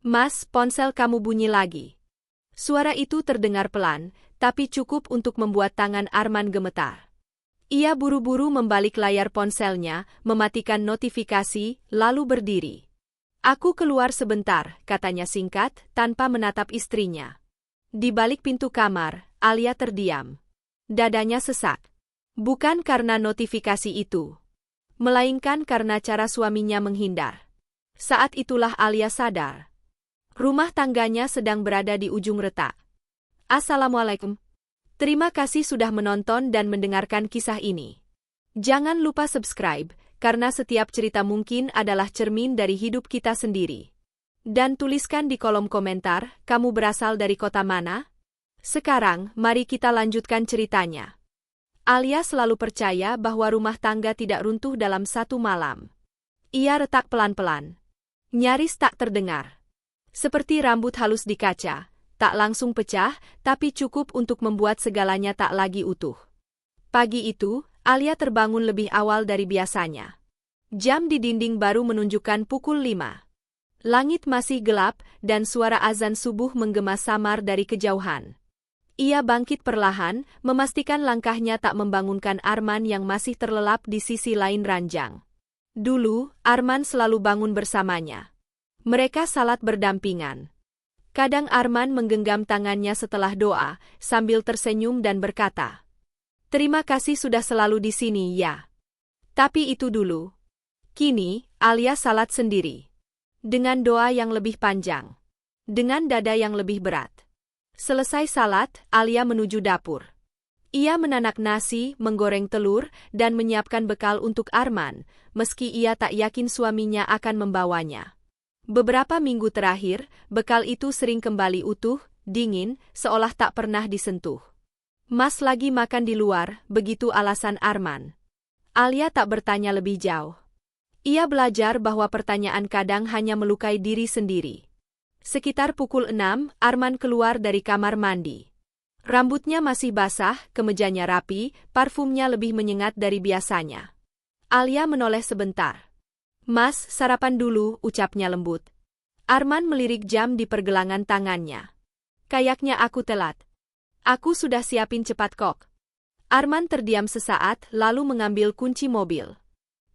Mas, ponsel kamu bunyi lagi. Suara itu terdengar pelan, tapi cukup untuk membuat tangan Arman gemetar. Ia buru-buru membalik layar ponselnya, mematikan notifikasi, lalu berdiri. Aku keluar sebentar, katanya singkat, tanpa menatap istrinya. Di balik pintu kamar, Alia terdiam. Dadanya sesak. Bukan karena notifikasi itu, melainkan karena cara suaminya menghindar. Saat itulah Alia sadar. Rumah tangganya sedang berada di ujung retak. Assalamualaikum. Terima kasih sudah menonton dan mendengarkan kisah ini. Jangan lupa subscribe, karena setiap cerita mungkin adalah cermin dari hidup kita sendiri. Dan tuliskan di kolom komentar, kamu berasal dari kota mana? Sekarang, mari kita lanjutkan ceritanya. Alia selalu percaya bahwa rumah tangga tidak runtuh dalam satu malam. Ia retak pelan-pelan. Nyaris tak terdengar. Seperti rambut halus di kaca, tak langsung pecah, tapi cukup untuk membuat segalanya tak lagi utuh. Pagi itu, Alia terbangun lebih awal dari biasanya. Jam di dinding baru menunjukkan pukul 5. Langit masih gelap, dan suara azan subuh menggema samar dari kejauhan. Ia bangkit perlahan, memastikan langkahnya tak membangunkan Arman yang masih terlelap di sisi lain ranjang. Dulu, Arman selalu bangun bersamanya. Mereka salat berdampingan. Kadang Arman menggenggam tangannya setelah doa, sambil tersenyum dan berkata, "Terima kasih sudah selalu di sini, ya." Tapi itu dulu. Kini, Alia salat sendiri. Dengan doa yang lebih panjang. Dengan dada yang lebih berat. Selesai salat, Alia menuju dapur. Ia menanak nasi, menggoreng telur, dan menyiapkan bekal untuk Arman, meski ia tak yakin suaminya akan membawanya. Beberapa minggu terakhir, bekal itu sering kembali utuh, dingin, seolah tak pernah disentuh. "Mas lagi makan di luar," begitu alasan Arman. Alia tak bertanya lebih jauh. Ia belajar bahwa pertanyaan kadang hanya melukai diri sendiri. Sekitar pukul 6, Arman keluar dari kamar mandi. Rambutnya masih basah, kemejanya rapi, parfumnya lebih menyengat dari biasanya. Alia menoleh sebentar. "Mas, sarapan dulu," ucapnya lembut. Arman melirik jam di pergelangan tangannya. "Kayaknya aku telat." "Aku sudah siapin cepat kok." Arman terdiam sesaat, lalu mengambil kunci mobil.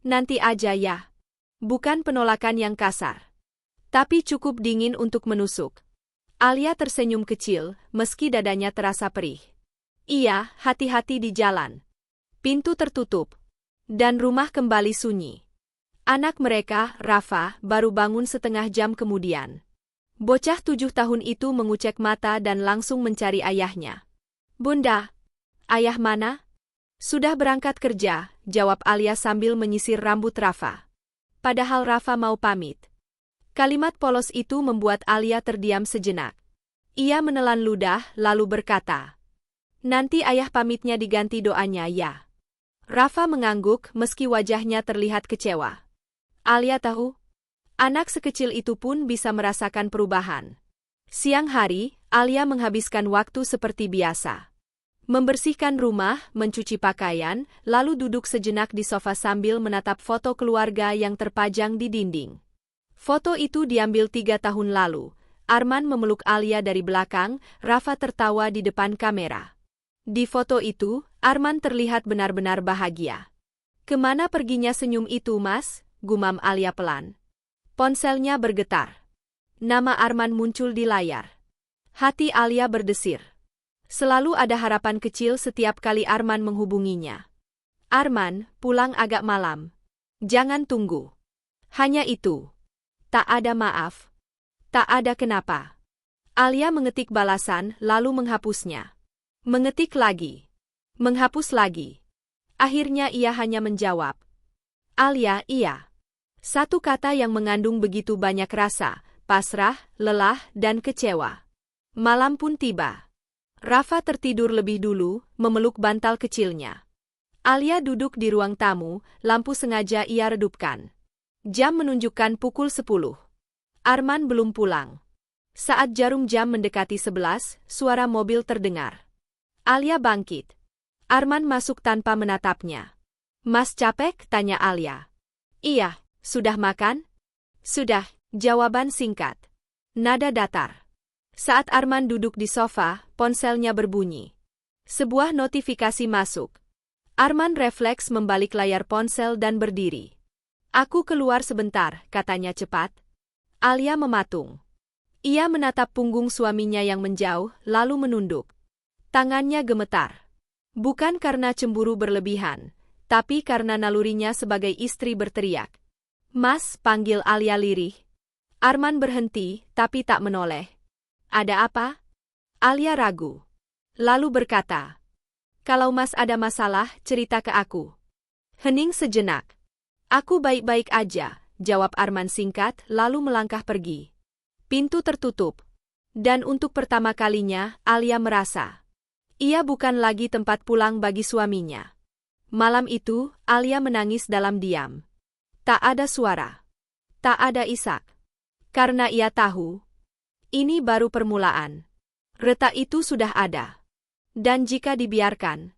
"Nanti aja ya." Bukan penolakan yang kasar, tapi cukup dingin untuk menusuk. Alia tersenyum kecil, meski dadanya terasa perih. Iya, hati-hati di jalan. Pintu tertutup, dan rumah kembali sunyi. Anak mereka, Rafa, baru bangun setengah jam kemudian. Bocah 7 tahun itu mengucek mata dan langsung mencari ayahnya. "Bunda, ayah mana?" "Sudah berangkat kerja," jawab Alia sambil menyisir rambut Rafa. Padahal Rafa mau pamit. Kalimat polos itu membuat Alia terdiam sejenak. Ia menelan ludah, lalu berkata, "Nanti ayah pamitnya diganti doanya ya." Rafa mengangguk meski wajahnya terlihat kecewa. Alia tahu, anak sekecil itu pun bisa merasakan perubahan. Siang hari, Alia menghabiskan waktu seperti biasa. Membersihkan rumah, mencuci pakaian, lalu duduk sejenak di sofa sambil menatap foto keluarga yang terpajang di dinding. Foto itu diambil 3 tahun lalu. Arman memeluk Alia dari belakang, Rafa tertawa di depan kamera. Di foto itu, Arman terlihat benar-benar bahagia. "Kemana perginya senyum itu, Mas?" gumam Alia pelan. Ponselnya bergetar. Nama Arman muncul di layar. Hati Alia berdesir. Selalu ada harapan kecil setiap kali Arman menghubunginya. "Arman, pulang agak malam. Jangan tunggu." Hanya itu. Tak ada maaf. Tak ada kenapa. Alia mengetik balasan, lalu menghapusnya. Mengetik lagi. Menghapus lagi. Akhirnya ia hanya menjawab, "Alia, iya." Satu kata yang mengandung begitu banyak rasa, pasrah, lelah, dan kecewa. Malam pun tiba. Rafa tertidur lebih dulu, memeluk bantal kecilnya. Alia duduk di ruang tamu, lampu sengaja ia redupkan. Jam menunjukkan pukul 10. Arman belum pulang. Saat jarum jam mendekati 11, suara mobil terdengar. Alia bangkit. Arman masuk tanpa menatapnya. "Mas capek?" tanya Alia. "Iya, sudah makan?" "Sudah," jawaban singkat. Nada datar. Saat Arman duduk di sofa, ponselnya berbunyi. Sebuah notifikasi masuk. Arman refleks membalik layar ponsel dan berdiri. Aku keluar sebentar, katanya cepat. Alia mematung. Ia menatap punggung suaminya yang menjauh, lalu menunduk. Tangannya gemetar. Bukan karena cemburu berlebihan, tapi karena nalurinya sebagai istri berteriak. Mas, panggil Alia lirih. Arman berhenti, tapi tak menoleh. Ada apa? Alia ragu. Lalu berkata, kalau Mas ada masalah, cerita ke aku. Hening sejenak. Aku baik-baik aja, jawab Arman singkat, lalu melangkah pergi. Pintu tertutup. Dan untuk pertama kalinya, Alia merasa ia bukan lagi tempat pulang bagi suaminya. Malam itu, Alia menangis dalam diam. Tak ada suara. Tak ada isak. Karena ia tahu, ini baru permulaan. Retak itu sudah ada. Dan jika dibiarkan,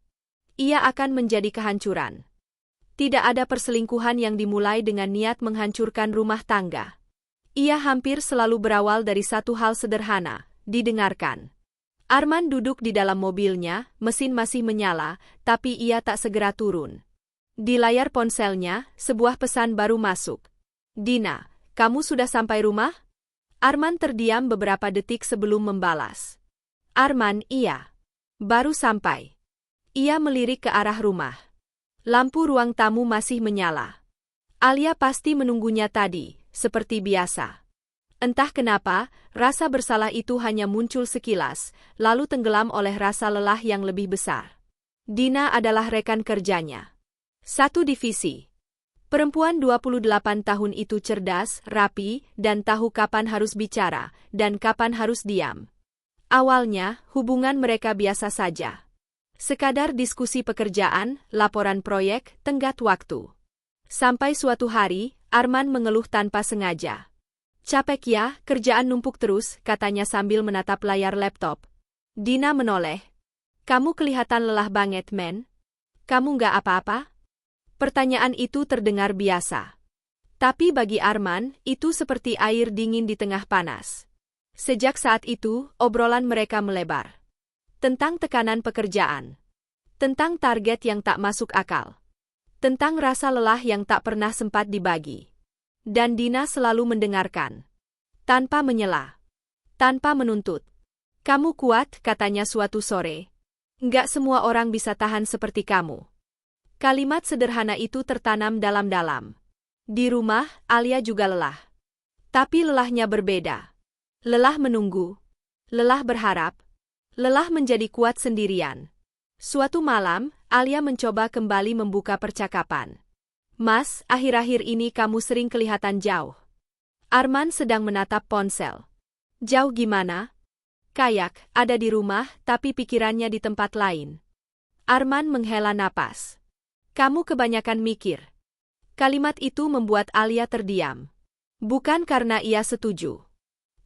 ia akan menjadi kehancuran. Tidak ada perselingkuhan yang dimulai dengan niat menghancurkan rumah tangga. Ia hampir selalu berawal dari satu hal sederhana, didengarkan. Arman duduk di dalam mobilnya, mesin masih menyala, tapi ia tak segera turun. Di layar ponselnya, sebuah pesan baru masuk. Dina, kamu sudah sampai rumah? Arman terdiam beberapa detik sebelum membalas. Arman, iya. Baru sampai. Ia melirik ke arah rumah. Lampu ruang tamu masih menyala. Alia pasti menunggunya tadi, seperti biasa. Entah kenapa, rasa bersalah itu hanya muncul sekilas, lalu tenggelam oleh rasa lelah yang lebih besar. Dina adalah rekan kerjanya. Satu divisi. Perempuan 28 tahun itu cerdas, rapi, dan tahu kapan harus bicara, dan kapan harus diam. Awalnya, hubungan mereka biasa saja. Sekadar diskusi pekerjaan, laporan proyek, tenggat waktu. Sampai suatu hari, Arman mengeluh tanpa sengaja. Capek ya, kerjaan numpuk terus, katanya sambil menatap layar laptop. Dina menoleh. Kamu kelihatan lelah banget, men. Kamu nggak apa-apa? Pertanyaan itu terdengar biasa. Tapi bagi Arman, itu seperti air dingin di tengah panas. Sejak saat itu, obrolan mereka melebar. Tentang tekanan pekerjaan. Tentang target yang tak masuk akal. Tentang rasa lelah yang tak pernah sempat dibagi. Dan Dina selalu mendengarkan. Tanpa menyela. Tanpa menuntut. Kamu kuat, katanya suatu sore. Nggak semua orang bisa tahan seperti kamu. Kalimat sederhana itu tertanam dalam-dalam. Di rumah, Alia juga lelah. Tapi lelahnya berbeda. Lelah menunggu. Lelah berharap. Lelah menjadi kuat sendirian. Suatu malam, Alia mencoba kembali membuka percakapan. Mas, akhir-akhir ini kamu sering kelihatan jauh. Arman sedang menatap ponsel. Jauh gimana? Kayak, ada di rumah, tapi pikirannya di tempat lain. Arman menghela napas. Kamu kebanyakan mikir. Kalimat itu membuat Alia terdiam. Bukan karena ia setuju.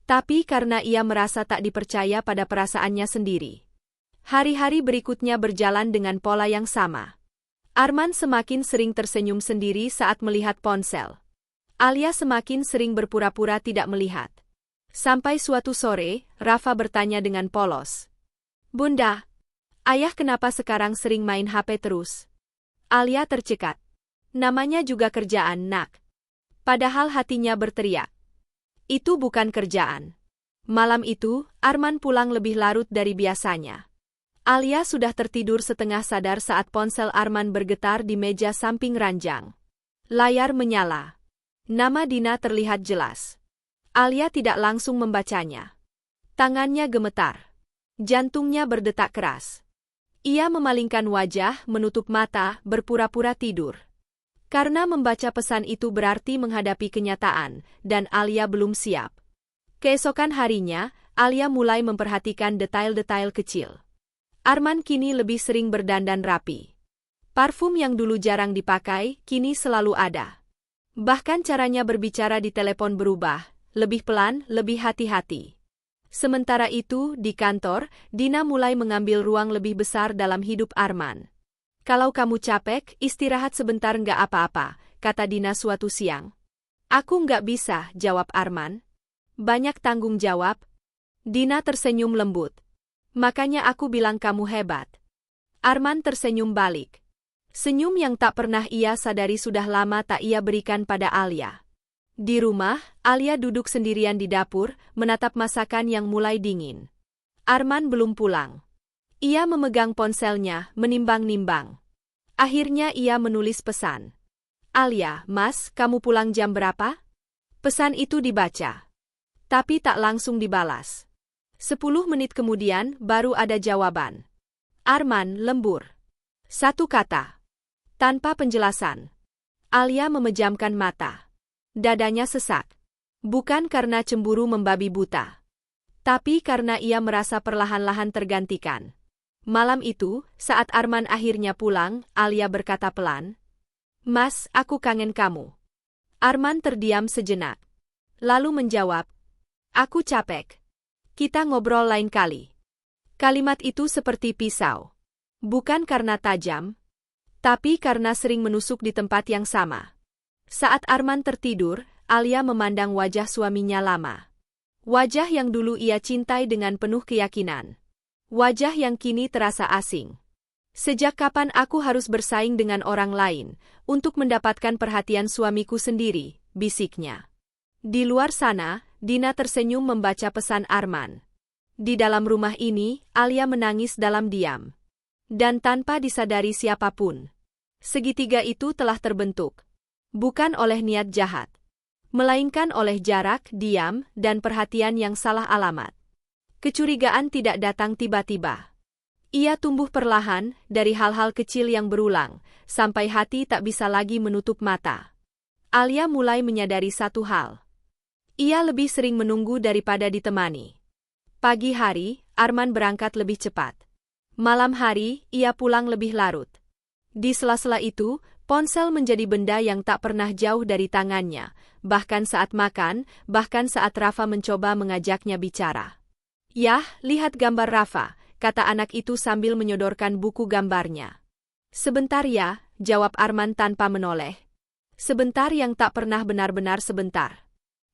Tapi karena ia merasa tak dipercaya pada perasaannya sendiri. Hari-hari berikutnya berjalan dengan pola yang sama. Arman semakin sering tersenyum sendiri saat melihat ponsel. Alia semakin sering berpura-pura tidak melihat. Sampai suatu sore, Rafa bertanya dengan polos. Bunda, ayah kenapa sekarang sering main HP terus? Alia tercekat. Namanya juga kerjaan, nak. Padahal hatinya berteriak. Itu bukan kerjaan. Malam itu, Arman pulang lebih larut dari biasanya. Alia sudah tertidur setengah sadar saat ponsel Arman bergetar di meja samping ranjang. Layar menyala. Nama Dina terlihat jelas. Alia tidak langsung membacanya. Tangannya gemetar. Jantungnya berdetak keras. Ia memalingkan wajah, menutup mata, berpura-pura tidur. Karena membaca pesan itu berarti menghadapi kenyataan, dan Alia belum siap. Keesokan harinya, Alia mulai memperhatikan detail-detail kecil. Arman kini lebih sering berdandan rapi. Parfum yang dulu jarang dipakai, kini selalu ada. Bahkan caranya berbicara di telepon berubah, lebih pelan, lebih hati-hati. Sementara itu, di kantor, Dina mulai mengambil ruang lebih besar dalam hidup Arman. Kalau kamu capek, istirahat sebentar nggak apa-apa, kata Dina suatu siang. Aku nggak bisa, jawab Arman. Banyak tanggung jawab? Dina tersenyum lembut. Makanya aku bilang kamu hebat. Arman tersenyum balik. Senyum yang tak pernah ia sadari sudah lama tak ia berikan pada Alia. Di rumah, Alia duduk sendirian di dapur, menatap masakan yang mulai dingin. Arman belum pulang. Ia memegang ponselnya, menimbang-nimbang. Akhirnya ia menulis pesan. Alia, Mas, kamu pulang jam berapa? Pesan itu dibaca. Tapi tak langsung dibalas. 10 menit kemudian, baru ada jawaban. Arman, lembur. Satu kata. Tanpa penjelasan. Alia memejamkan mata. Dadanya sesak. Bukan karena cemburu membabi buta. Tapi karena ia merasa perlahan-lahan tergantikan. Malam itu, saat Arman akhirnya pulang, Alia berkata pelan, Mas, aku kangen kamu. Arman terdiam sejenak. Lalu menjawab, aku capek. Kita ngobrol lain kali. Kalimat itu seperti pisau. Bukan karena tajam, tapi karena sering menusuk di tempat yang sama. Saat Arman tertidur, Alia memandang wajah suaminya lama. Wajah yang dulu ia cintai dengan penuh keyakinan. Wajah yang kini terasa asing. Sejak kapan aku harus bersaing dengan orang lain untuk mendapatkan perhatian suamiku sendiri, bisiknya. Di luar sana, Dina tersenyum membaca pesan Arman. Di dalam rumah ini, Alia menangis dalam diam. Dan tanpa disadari siapapun. Segitiga itu telah terbentuk. Bukan oleh niat jahat. Melainkan oleh jarak, diam, dan perhatian yang salah alamat. Kecurigaan tidak datang tiba-tiba. Ia tumbuh perlahan, dari hal-hal kecil yang berulang, sampai hati tak bisa lagi menutup mata. Alia mulai menyadari satu hal. Ia lebih sering menunggu daripada ditemani. Pagi hari, Arman berangkat lebih cepat. Malam hari, ia pulang lebih larut. Di sela-sela itu, ponsel menjadi benda yang tak pernah jauh dari tangannya, bahkan saat makan, bahkan saat Rafa mencoba mengajaknya bicara. Yah, lihat gambar Rafa, kata anak itu sambil menyodorkan buku gambarnya. Sebentar ya, jawab Arman tanpa menoleh. Sebentar yang tak pernah benar-benar sebentar.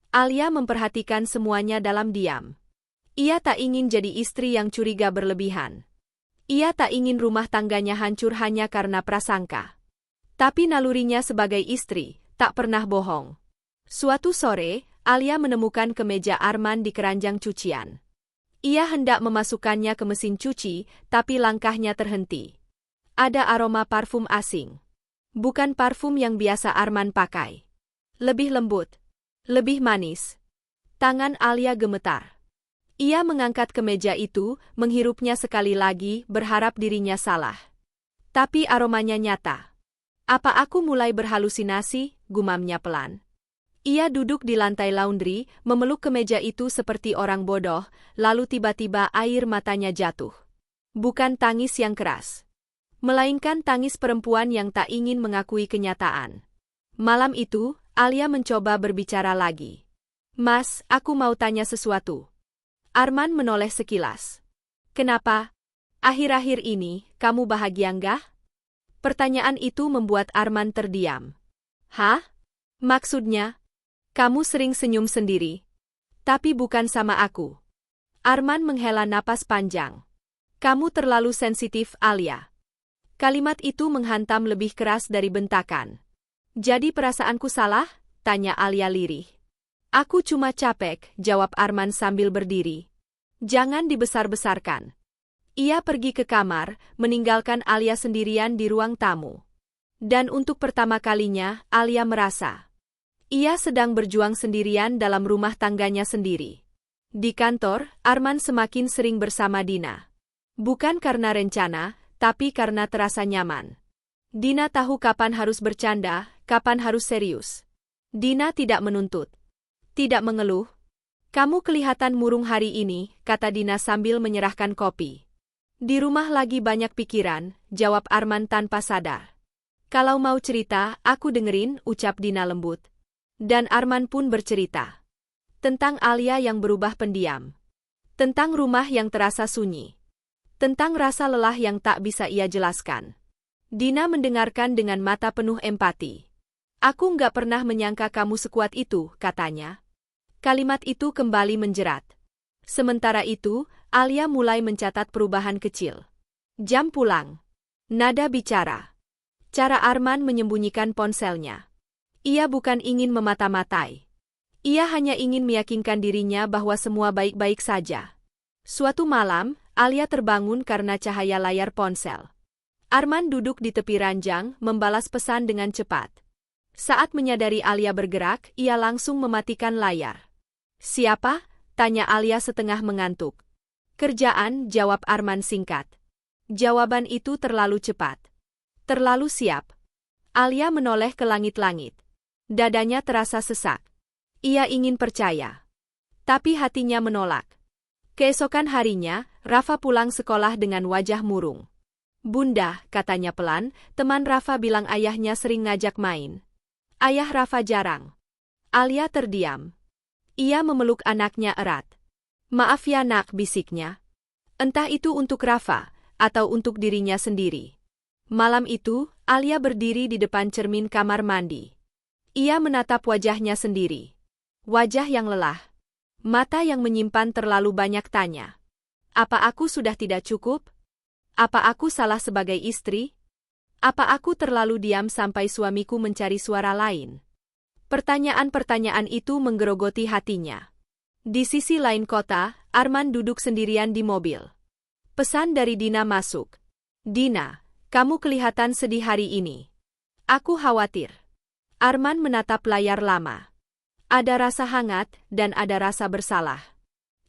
Alia memperhatikan semuanya dalam diam. Ia tak ingin jadi istri yang curiga berlebihan. Ia tak ingin rumah tangganya hancur hanya karena prasangka. Tapi nalurinya sebagai istri, tak pernah bohong. Suatu sore, Alia menemukan kemeja Arman di keranjang cucian. Ia hendak memasukkannya ke mesin cuci, tapi langkahnya terhenti. Ada aroma parfum asing. Bukan parfum yang biasa Arman pakai. Lebih lembut. Lebih manis. Tangan Alia gemetar. Ia mengangkat kemeja itu, menghirupnya sekali lagi, berharap dirinya salah. Tapi aromanya nyata. Apa aku mulai berhalusinasi, gumamnya pelan. Ia duduk di lantai laundry, memeluk kemeja itu seperti orang bodoh, lalu tiba-tiba air matanya jatuh. Bukan tangis yang keras. Melainkan tangis perempuan yang tak ingin mengakui kenyataan. Malam itu, Alia mencoba berbicara lagi. Mas, aku mau tanya sesuatu. Arman menoleh sekilas. Kenapa? Akhir-akhir ini, kamu bahagia enggak? Pertanyaan itu membuat Arman terdiam. Hah? Maksudnya? Kamu sering senyum sendiri. Tapi bukan sama aku. Arman menghela napas panjang. Kamu terlalu sensitif, Alia. Kalimat itu menghantam lebih keras dari bentakan. Jadi perasaanku salah? Tanya Alia lirih. Aku cuma capek, jawab Arman sambil berdiri. Jangan dibesar-besarkan. Ia pergi ke kamar, meninggalkan Alia sendirian di ruang tamu. Dan untuk pertama kalinya, Alia merasa. Ia sedang berjuang sendirian dalam rumah tangganya sendiri. Di kantor, Arman semakin sering bersama Dina. Bukan karena rencana, tapi karena terasa nyaman. Dina tahu kapan harus bercanda, kapan harus serius. Dina tidak menuntut. Tidak mengeluh. Kamu kelihatan murung hari ini, kata Dina sambil menyerahkan kopi. Di rumah lagi banyak pikiran, jawab Arman tanpa sadar. Kalau mau cerita, aku dengerin, ucap Dina lembut. Dan Arman pun bercerita. Tentang Alia yang berubah pendiam. Tentang rumah yang terasa sunyi. Tentang rasa lelah yang tak bisa ia jelaskan. Dina mendengarkan dengan mata penuh empati. Aku nggak pernah menyangka kamu sekuat itu, katanya. Kalimat itu kembali menjerat. Sementara itu, Alia mulai mencatat perubahan kecil. Jam pulang. Nada bicara. Cara Arman menyembunyikan ponselnya. Ia bukan ingin memata-matai. Ia hanya ingin meyakinkan dirinya bahwa semua baik-baik saja. Suatu malam, Alia terbangun karena cahaya layar ponsel. Arman duduk di tepi ranjang, membalas pesan dengan cepat. Saat menyadari Alia bergerak, ia langsung mematikan layar. "Siapa?" tanya Alia setengah mengantuk. "Kerjaan," jawab Arman singkat. Jawaban itu terlalu cepat. Terlalu siap. Alia menoleh ke langit-langit. Dadanya terasa sesak. Ia ingin percaya. Tapi hatinya menolak. Keesokan harinya, Rafa pulang sekolah dengan wajah murung. "Bunda," katanya pelan, "teman Rafa bilang ayahnya sering ngajak main." "Ayah Rafa jarang." Alia terdiam. Ia memeluk anaknya erat. "Maaf ya nak," bisiknya. Entah itu untuk Rafa, atau untuk dirinya sendiri. Malam itu, Alia berdiri di depan cermin kamar mandi. Ia menatap wajahnya sendiri. Wajah yang lelah. Mata yang menyimpan terlalu banyak tanya. Apa aku sudah tidak cukup? Apa aku salah sebagai istri? Apa aku terlalu diam sampai suamiku mencari suara lain? Pertanyaan-pertanyaan itu menggerogoti hatinya. Di sisi lain kota, Arman duduk sendirian di mobil. Pesan dari Dina masuk. "Dina, kamu kelihatan sedih hari ini. Aku khawatir." Arman menatap layar lama. Ada rasa hangat dan ada rasa bersalah.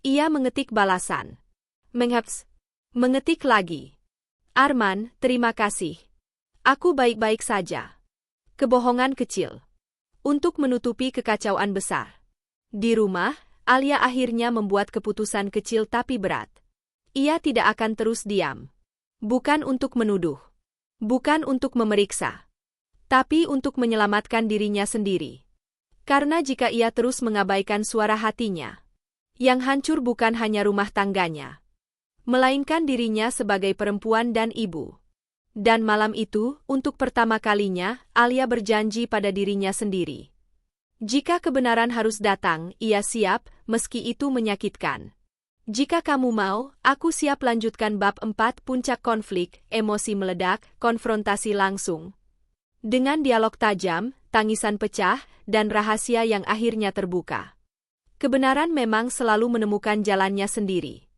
Ia mengetik balasan. "Menghaps." Mengetik lagi. "Arman, terima kasih. Aku baik-baik saja." Kebohongan kecil. Untuk menutupi kekacauan besar. Di rumah, Alia akhirnya membuat keputusan kecil tapi berat. Ia tidak akan terus diam. Bukan untuk menuduh. Bukan untuk memeriksa. Tapi untuk menyelamatkan dirinya sendiri. Karena jika ia terus mengabaikan suara hatinya, yang hancur bukan hanya rumah tangganya, melainkan dirinya sebagai perempuan dan ibu. Dan malam itu, untuk pertama kalinya, Alia berjanji pada dirinya sendiri. Jika kebenaran harus datang, ia siap, meski itu menyakitkan. "Jika kamu mau, aku siap lanjutkan bab 4 puncak konflik," emosi meledak, konfrontasi langsung. Dengan dialog tajam, tangisan pecah, dan rahasia yang akhirnya terbuka. Kebenaran memang selalu menemukan jalannya sendiri.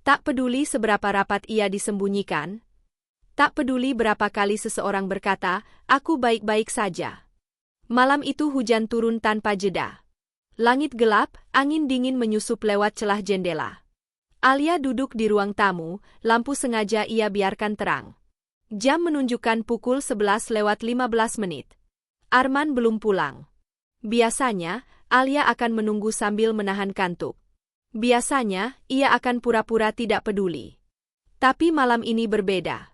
Tak peduli seberapa rapat ia disembunyikan, tak peduli berapa kali seseorang berkata, "Aku baik-baik saja." Malam itu hujan turun tanpa jeda. Langit gelap, angin dingin menyusup lewat celah jendela. Alia duduk di ruang tamu, lampu sengaja ia biarkan terang. Jam menunjukkan pukul 11:15. Arman belum pulang. Biasanya, Alia akan menunggu sambil menahan kantuk. Biasanya, ia akan pura-pura tidak peduli. Tapi malam ini berbeda.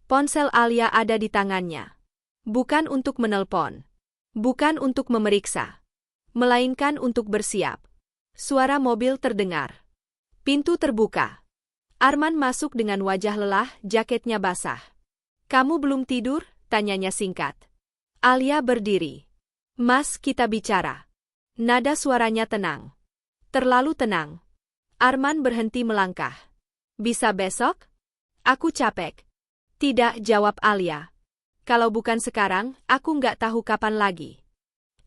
Ponsel Alia ada di tangannya. Bukan untuk menelpon. Bukan untuk memeriksa. Melainkan untuk bersiap. Suara mobil terdengar. Pintu terbuka. Arman masuk dengan wajah lelah, jaketnya basah. "Kamu belum tidur?" tanyanya singkat. Alia berdiri. "Mas, kita bicara." Nada suaranya tenang. Terlalu tenang. Arman berhenti melangkah. "Bisa besok?" "Aku capek." "Tidak," jawab Alia. "Kalau bukan sekarang, aku nggak tahu kapan lagi."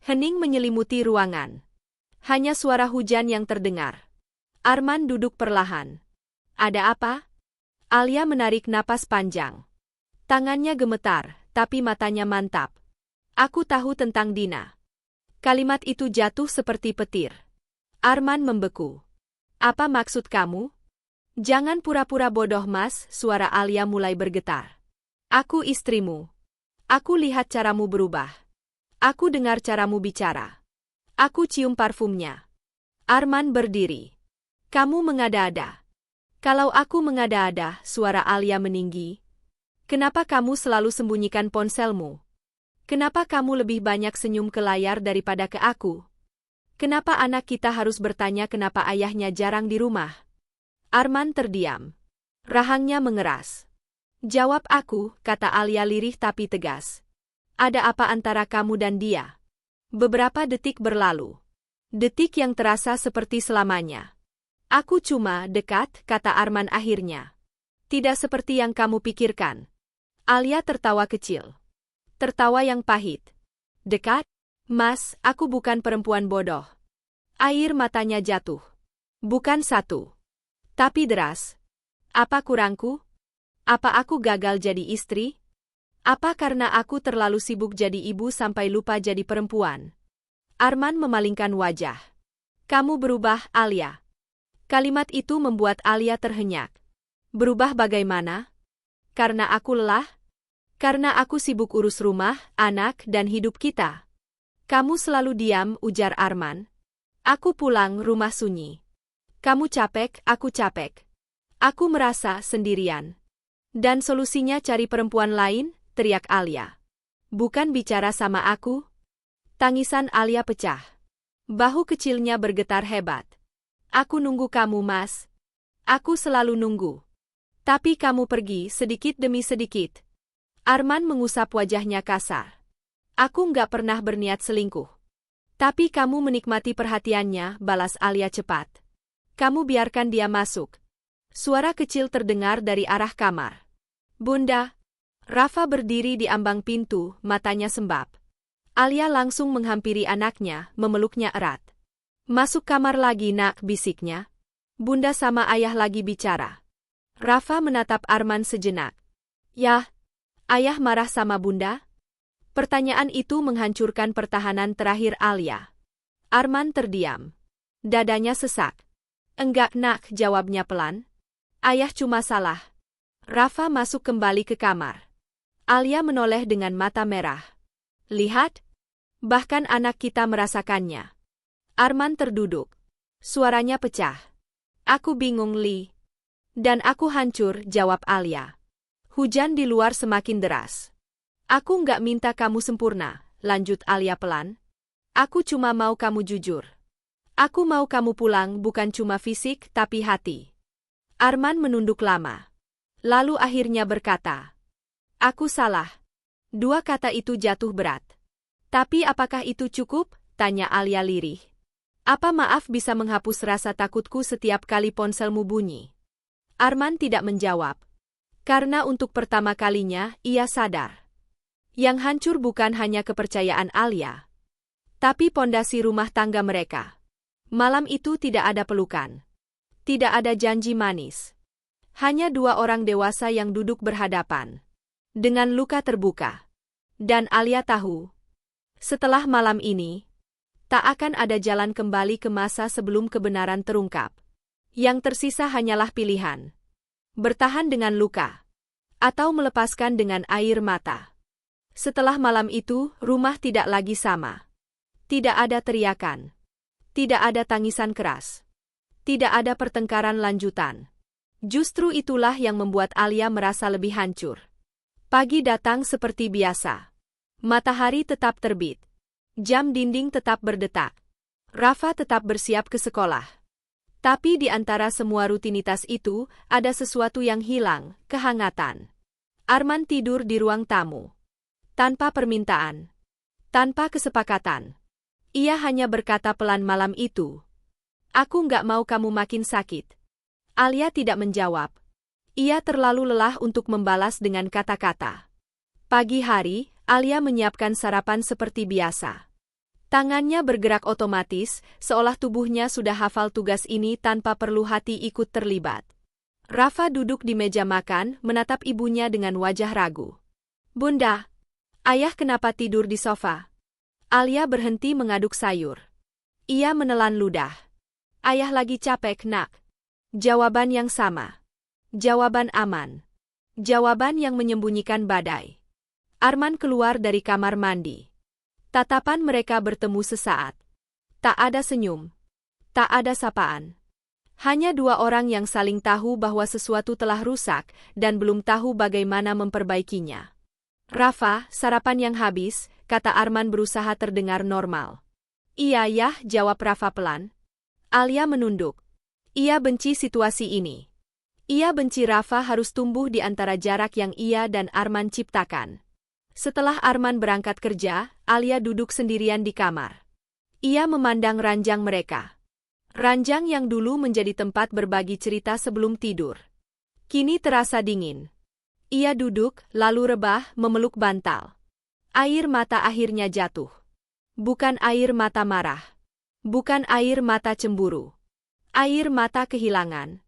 Hening menyelimuti ruangan. Hanya suara hujan yang terdengar. Arman duduk perlahan. "Ada apa?" Alia menarik napas panjang. Tangannya gemetar, tapi matanya mantap. "Aku tahu tentang Dina." Kalimat itu jatuh seperti petir. Arman membeku. "Apa maksud kamu?" "Jangan pura-pura bodoh, Mas," suara Alia mulai bergetar. "Aku istrimu. Aku lihat caramu berubah. Aku dengar caramu bicara. Aku cium parfumnya." Arman berdiri. "Kamu mengada-ada." "Kalau aku mengada-ada," suara Alia meninggi. "Kenapa kamu selalu sembunyikan ponselmu? Kenapa kamu lebih banyak senyum ke layar daripada ke aku? Kenapa anak kita harus bertanya kenapa ayahnya jarang di rumah?" Arman terdiam. Rahangnya mengeras. "Jawab aku," kata Alia lirih tapi tegas. "Ada apa antara kamu dan dia?" Beberapa detik berlalu. Detik yang terasa seperti selamanya. Aku cuma dekat, kata Arman akhirnya. Tidak seperti yang kamu pikirkan. Alia tertawa kecil. Tertawa yang pahit. Dekat? Mas, aku bukan perempuan bodoh. Air matanya jatuh. Bukan satu. Tapi deras. Apa kurangku? Apa aku gagal jadi istri? Apa karena aku terlalu sibuk jadi ibu sampai lupa jadi perempuan? Arman memalingkan wajah. Kamu berubah, Alia. Kalimat itu membuat Alia terhenyak. Berubah bagaimana? Karena aku lelah? Karena aku sibuk urus rumah, anak, dan hidup kita. Kamu selalu diam, ujar Arman. Aku pulang, rumah sunyi. Kamu capek, aku capek. Aku merasa sendirian. Dan solusinya cari perempuan lain? Teriak Alia. Bukan bicara sama aku? Tangisan Alia pecah. Bahu kecilnya bergetar hebat. Aku nunggu kamu, Mas. Aku selalu nunggu. Tapi kamu pergi sedikit demi sedikit. Arman mengusap wajahnya kasar. Aku nggak pernah berniat selingkuh. Tapi kamu menikmati perhatiannya, balas Alia cepat. Kamu biarkan dia masuk. Suara kecil terdengar dari arah kamar. Bunda. Rafa berdiri di ambang pintu, matanya sembab. Alia langsung menghampiri anaknya, memeluknya erat. Masuk kamar lagi, nak, bisiknya. Bunda sama ayah lagi bicara. Rafa menatap Arman sejenak. Yah, ayah marah sama bunda? Pertanyaan itu menghancurkan pertahanan terakhir Alia. Arman terdiam. Dadanya sesak. Enggak, nak, jawabnya pelan. Ayah cuma salah. Rafa masuk kembali ke kamar. Alia menoleh dengan mata merah. Lihat, bahkan anak kita merasakannya. Arman terduduk. Suaranya pecah. Aku bingung, Li. Dan aku hancur, jawab Alia. Hujan di luar semakin deras. Aku nggak minta kamu sempurna, lanjut Alia pelan. Aku cuma mau kamu jujur. Aku mau kamu pulang bukan cuma fisik tapi hati. Arman menunduk lama. Lalu akhirnya berkata, aku salah. Dua kata itu jatuh berat. Tapi apakah itu cukup? Tanya Alia lirih. Apa maaf bisa menghapus rasa takutku setiap kali ponselmu bunyi? Arman tidak menjawab. Karena untuk pertama kalinya, ia sadar. Yang hancur bukan hanya kepercayaan Alia. Tapi pondasi rumah tangga mereka. Malam itu tidak ada pelukan. Tidak ada janji manis. Hanya dua orang dewasa yang duduk berhadapan. Dengan luka terbuka. Dan Alia tahu. Setelah malam ini, tak akan ada jalan kembali ke masa sebelum kebenaran terungkap. Yang tersisa hanyalah pilihan. Bertahan dengan luka. Atau melepaskan dengan air mata. Setelah malam itu, rumah tidak lagi sama. Tidak ada teriakan. Tidak ada tangisan keras. Tidak ada pertengkaran lanjutan. Justru itulah yang membuat Alia merasa lebih hancur. Pagi datang seperti biasa. Matahari tetap terbit. Jam dinding tetap berdetak. Rafa tetap bersiap ke sekolah. Tapi di antara semua rutinitas itu, ada sesuatu yang hilang, kehangatan. Arman tidur di ruang tamu. Tanpa permintaan. Tanpa kesepakatan. Ia hanya berkata pelan malam itu. Aku nggak mau kamu makin sakit. Alia tidak menjawab. Ia terlalu lelah untuk membalas dengan kata-kata. Pagi hari, Alia menyiapkan sarapan seperti biasa. Tangannya bergerak otomatis, seolah tubuhnya sudah hafal tugas ini tanpa perlu hati ikut terlibat. Rafa duduk di meja makan, menatap ibunya dengan wajah ragu. Bunda, ayah kenapa tidur di sofa? Alia berhenti mengaduk sayur. Ia menelan ludah. Ayah lagi capek, nak. Jawaban yang sama. Jawaban aman. Jawaban yang menyembunyikan badai. Arman keluar dari kamar mandi. Tatapan mereka bertemu sesaat. Tak ada senyum. Tak ada sapaan. Hanya dua orang yang saling tahu bahwa sesuatu telah rusak dan belum tahu bagaimana memperbaikinya. Rafa, sarapan yang habis, kata Arman berusaha terdengar normal. Iya, yah, jawab Rafa pelan. Alia menunduk. Ia benci situasi ini. Ia benci Rafa harus tumbuh di antara jarak yang ia dan Arman ciptakan. Setelah Arman berangkat kerja, Alia duduk sendirian di kamar. Ia memandang ranjang mereka. Ranjang yang dulu menjadi tempat berbagi cerita sebelum tidur. Kini terasa dingin. Ia duduk, lalu rebah, memeluk bantal. Air mata akhirnya jatuh. Bukan air mata marah. Bukan air mata cemburu. Air mata kehilangan.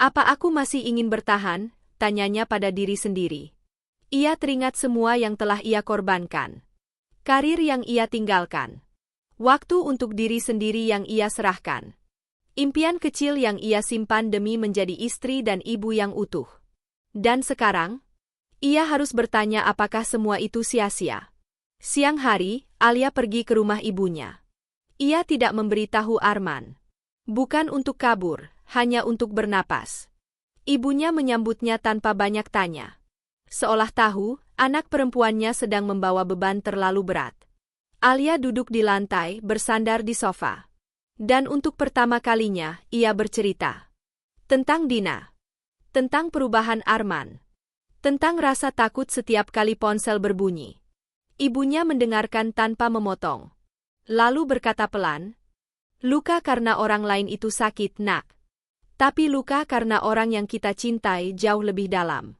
Apa aku masih ingin bertahan? Tanyanya pada diri sendiri. Ia teringat semua yang telah ia korbankan. Karir yang ia tinggalkan. Waktu untuk diri sendiri yang ia serahkan. Impian kecil yang ia simpan demi menjadi istri dan ibu yang utuh. Dan sekarang, ia harus bertanya apakah semua itu sia-sia. Siang hari, Alia pergi ke rumah ibunya. Ia tidak memberitahu Arman. Bukan untuk kabur, hanya untuk bernapas. Ibunya menyambutnya tanpa banyak tanya. Seolah tahu, anak perempuannya sedang membawa beban terlalu berat. Alia duduk di lantai, bersandar di sofa. Dan untuk pertama kalinya, ia bercerita. Tentang Dina. Tentang perubahan Arman. Tentang rasa takut setiap kali ponsel berbunyi. Ibunya mendengarkan tanpa memotong. Lalu berkata pelan, "Luka karena orang lain itu sakit, Nak. Tapi luka karena orang yang kita cintai jauh lebih dalam."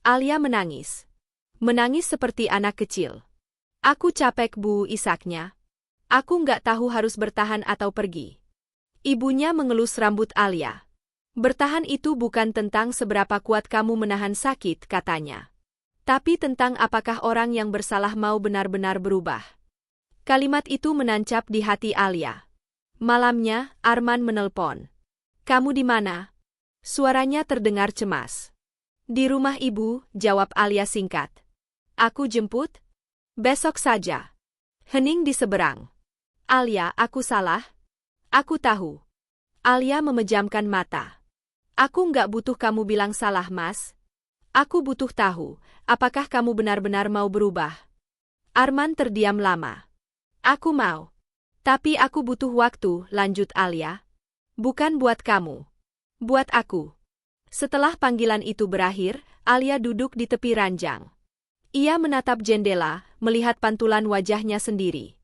Alia menangis. Menangis seperti anak kecil. "Aku capek, Bu," isaknya. "Aku nggak tahu harus bertahan atau pergi." Ibunya mengelus rambut Alia. "Bertahan itu bukan tentang seberapa kuat kamu menahan sakit," katanya. "Tapi tentang apakah orang yang bersalah mau benar-benar berubah." Kalimat itu menancap di hati Alia. Malamnya, Arman menelpon. "Kamu di mana?" Suaranya terdengar cemas. "Di rumah ibu," jawab Alia singkat. "Aku jemput?" "Besok saja." Hening di seberang. "Alia, aku salah?" "Aku tahu." Alia memejamkan mata. "Aku nggak butuh kamu bilang salah, Mas. Aku butuh tahu, apakah kamu benar-benar mau berubah?" Arman terdiam lama. "Aku mau. Tapi aku butuh waktu," lanjut Alia. "Bukan buat kamu. Buat aku." Setelah panggilan itu berakhir, Alia duduk di tepi ranjang. Ia menatap jendela, melihat pantulan wajahnya sendiri.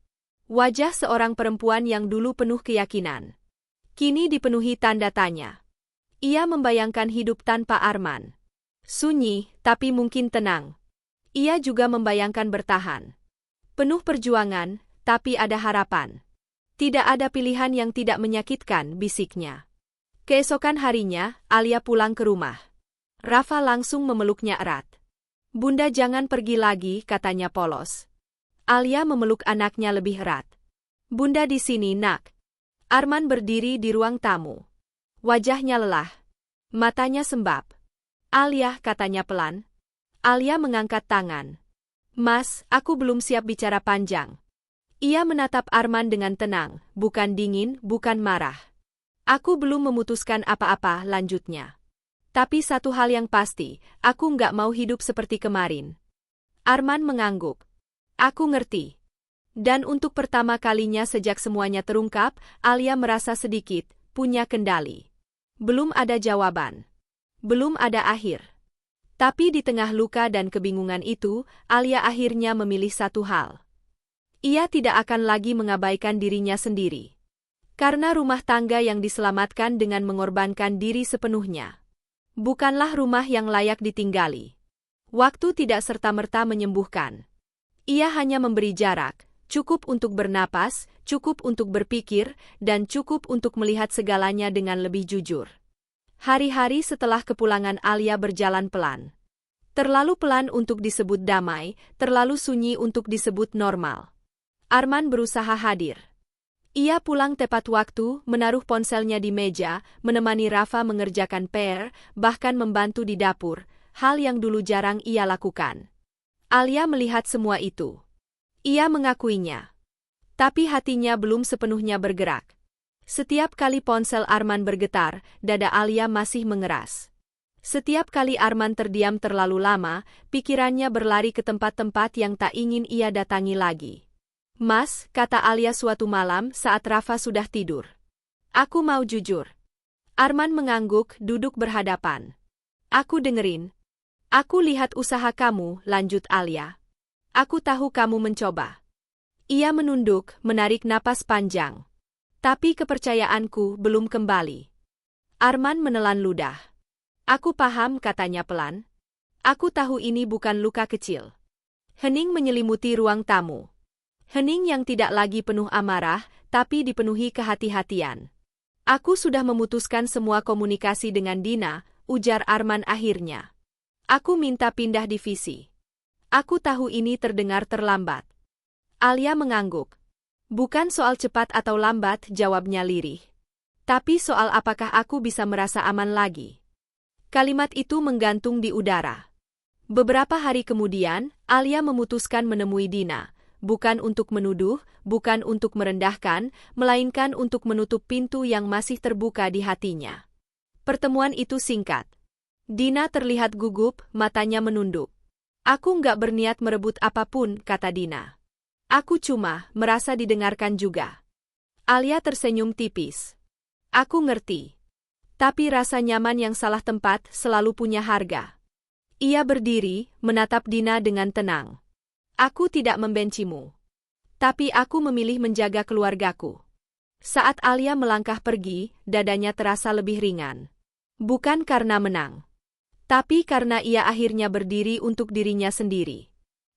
Wajah seorang perempuan yang dulu penuh keyakinan. Kini dipenuhi tanda tanya. Ia membayangkan hidup tanpa Arman. Sunyi, tapi mungkin tenang. Ia juga membayangkan bertahan. Penuh perjuangan, tapi ada harapan. Tidak ada pilihan yang tidak menyakitkan, bisiknya. Keesokan harinya, Alia pulang ke rumah. Rafa langsung memeluknya erat. "Bunda jangan pergi lagi," katanya polos. Alia memeluk anaknya lebih erat. "Bunda di sini, Nak." Arman berdiri di ruang tamu. Wajahnya lelah. Matanya sembab. "Alia," katanya pelan. Alia mengangkat tangan. "Mas, aku belum siap bicara panjang." Ia menatap Arman dengan tenang, bukan dingin, bukan marah. "Aku belum memutuskan apa-apa," lanjutnya. "Tapi satu hal yang pasti, aku nggak mau hidup seperti kemarin." Arman mengangguk. "Aku ngerti." Dan untuk pertama kalinya sejak semuanya terungkap, Alia merasa sedikit punya kendali. Belum ada jawaban. Belum ada akhir. Tapi di tengah luka dan kebingungan itu, Alia akhirnya memilih satu hal. Ia tidak akan lagi mengabaikan dirinya sendiri. Karena rumah tangga yang diselamatkan dengan mengorbankan diri sepenuhnya bukanlah rumah yang layak ditinggali. Waktu tidak serta-merta menyembuhkan. Ia hanya memberi jarak, cukup untuk bernapas, cukup untuk berpikir, dan cukup untuk melihat segalanya dengan lebih jujur. Hari-hari setelah kepulangan Alia berjalan pelan. Terlalu pelan untuk disebut damai, terlalu sunyi untuk disebut normal. Arman berusaha hadir. Ia pulang tepat waktu, menaruh ponselnya di meja, menemani Rafa mengerjakan PR, bahkan membantu di dapur, hal yang dulu jarang ia lakukan. Alia melihat semua itu. Ia mengakuinya. Tapi hatinya belum sepenuhnya bergerak. Setiap kali ponsel Arman bergetar, dada Alia masih mengeras. Setiap kali Arman terdiam terlalu lama, pikirannya berlari ke tempat-tempat yang tak ingin ia datangi lagi. "Mas," kata Alia suatu malam saat Rafa sudah tidur. "Aku mau jujur." Arman mengangguk, duduk berhadapan. "Aku dengerin." "Aku lihat usaha kamu," lanjut Alia. "Aku tahu kamu mencoba." Ia menunduk, menarik napas panjang. Tapi kepercayaanku belum kembali. Arman menelan ludah. Aku paham, katanya pelan. Aku tahu ini bukan luka kecil. Hening menyelimuti ruang tamu. Hening yang tidak lagi penuh amarah, tapi dipenuhi kehati-hatian. Aku sudah memutuskan semua komunikasi dengan Dina, ujar Arman akhirnya. Aku minta pindah divisi. Aku tahu ini terdengar terlambat. Alia mengangguk. Bukan soal cepat atau lambat, jawabnya lirih. Tapi soal apakah aku bisa merasa aman lagi. Kalimat itu menggantung di udara. Beberapa hari kemudian, Alia memutuskan menemui Dina. Bukan untuk menuduh, bukan untuk merendahkan, melainkan untuk menutup pintu yang masih terbuka di hatinya. Pertemuan itu singkat. Dina terlihat gugup, matanya menunduk. Aku nggak berniat merebut apapun, kata Dina. Aku cuma merasa didengarkan juga. Alia tersenyum tipis. Aku ngerti. Tapi rasa nyaman yang salah tempat selalu punya harga. Ia berdiri, menatap Dina dengan tenang. Aku tidak membencimu. Tapi aku memilih menjaga keluargaku. Saat Alia melangkah pergi, dadanya terasa lebih ringan. Bukan karena menang. Tapi karena ia akhirnya berdiri untuk dirinya sendiri.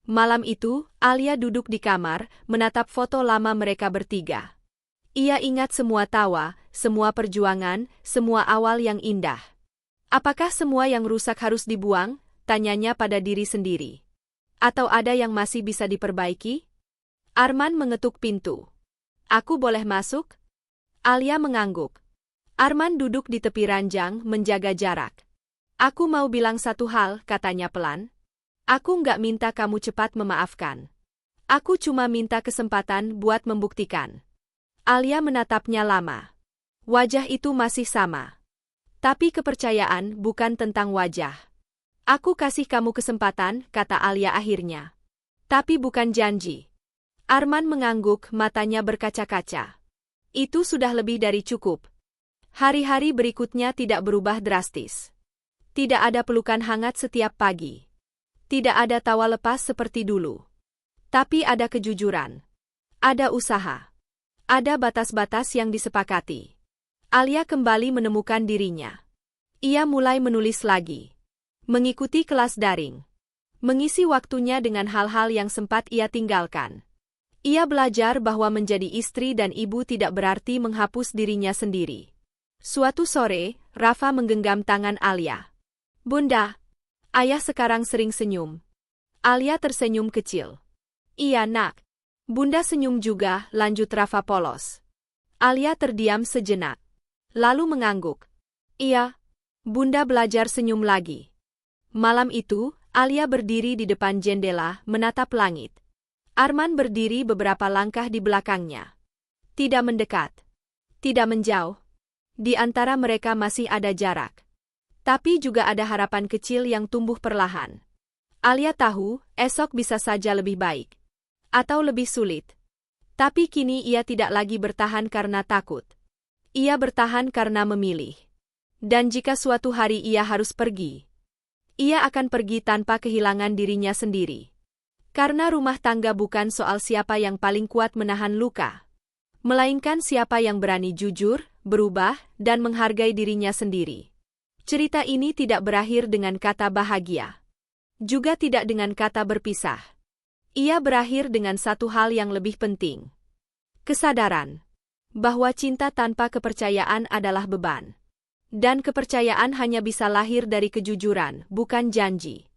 Malam itu, Alia duduk di kamar, menatap foto lama mereka bertiga. Ia ingat semua tawa, semua perjuangan, semua awal yang indah. Apakah semua yang rusak harus dibuang? Tanyanya pada diri sendiri. Atau ada yang masih bisa diperbaiki? Arman mengetuk pintu. Aku boleh masuk? Alia mengangguk. Arman duduk di tepi ranjang, menjaga jarak. Aku mau bilang satu hal, katanya pelan. Aku nggak minta kamu cepat memaafkan. Aku cuma minta kesempatan buat membuktikan. Alia menatapnya lama. Wajah itu masih sama. Tapi kepercayaan bukan tentang wajah. Aku kasih kamu kesempatan, kata Alia akhirnya. Tapi bukan janji. Arman mengangguk, matanya berkaca-kaca. Itu sudah lebih dari cukup. Hari-hari berikutnya tidak berubah drastis. Tidak ada pelukan hangat setiap pagi. Tidak ada tawa lepas seperti dulu. Tapi ada kejujuran. Ada usaha. Ada batas-batas yang disepakati. Alia kembali menemukan dirinya. Ia mulai menulis lagi. Mengikuti kelas daring. Mengisi waktunya dengan hal-hal yang sempat ia tinggalkan. Ia belajar bahwa menjadi istri dan ibu tidak berarti menghapus dirinya sendiri. Suatu sore, Rafa menggenggam tangan Alia. Bunda, ayah sekarang sering senyum. Alia tersenyum kecil. Iya nak. Bunda senyum juga, lanjut Rafa polos. Alia terdiam sejenak. Lalu mengangguk. Iya. Bunda belajar senyum lagi. Malam itu, Alia berdiri di depan jendela, menatap langit. Arman berdiri beberapa langkah di belakangnya. Tidak mendekat. Tidak menjauh. Di antara mereka masih ada jarak. Tapi juga ada harapan kecil yang tumbuh perlahan. Alia tahu, esok bisa saja lebih baik. Atau lebih sulit. Tapi kini ia tidak lagi bertahan karena takut. Ia bertahan karena memilih. Dan jika suatu hari ia harus pergi, ia akan pergi tanpa kehilangan dirinya sendiri. Karena rumah tangga bukan soal siapa yang paling kuat menahan luka. Melainkan siapa yang berani jujur, berubah, dan menghargai dirinya sendiri. Cerita ini tidak berakhir dengan kata bahagia. Juga tidak dengan kata berpisah. Ia berakhir dengan satu hal yang lebih penting. Kesadaran. Bahwa cinta tanpa kepercayaan adalah beban. Dan kepercayaan hanya bisa lahir dari kejujuran, bukan janji.